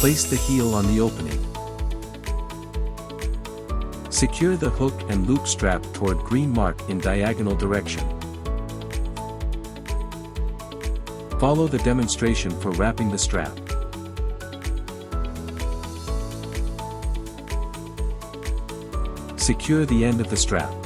Place the heel on the opening. Secure the hook and loop strap toward green mark in diagonal direction. Follow the demonstration for wrapping the strap. Secure the end of the strap.